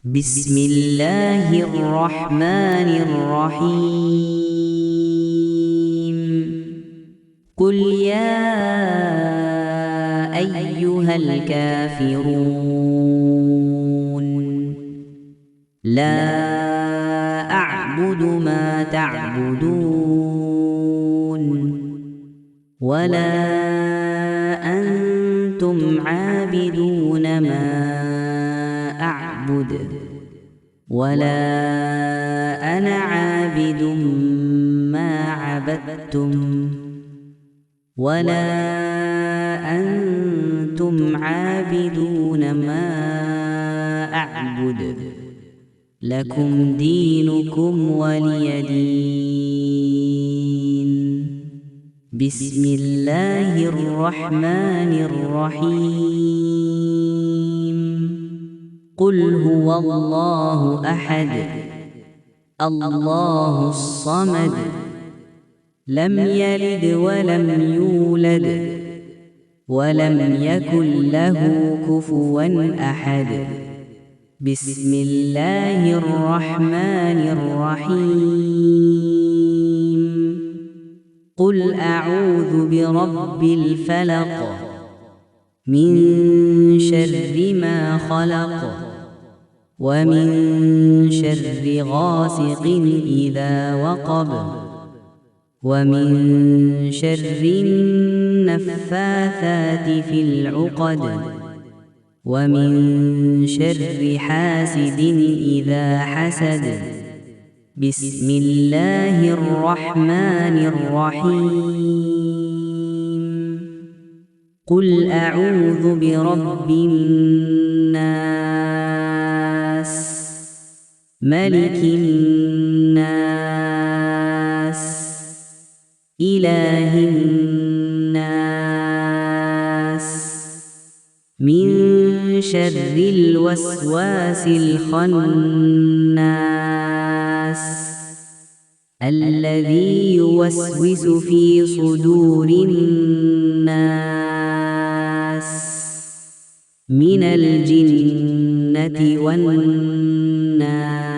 بسم الله الرحمن الرحيم. قل يا أيها الكافرون لا أعبد ما تعبدون ولا أنتم عابدون ما أعبد ولا أنا عابد ما عبدتم ولا أنتم عابدون ما أعبد لكم دينكم ولي دين. بسم الله الرحمن الرحيم. قل هو الله أحد الله الصمد لم يلد ولم يولد ولم يكن له كفوا أحد. بسم الله الرحمن الرحيم. قل أعوذ برب الفلق من شر ما خلق ومن شر غاسق إذا وقب ومن شر النفاثات في العقد ومن شر حاسد إذا حسد. بسم الله الرحمن الرحيم. قل أعوذ برب الناس ملك الناس إله الناس من شر الوسواس الخناس الذي يوسوس في صدور الناس من الجنة والناس.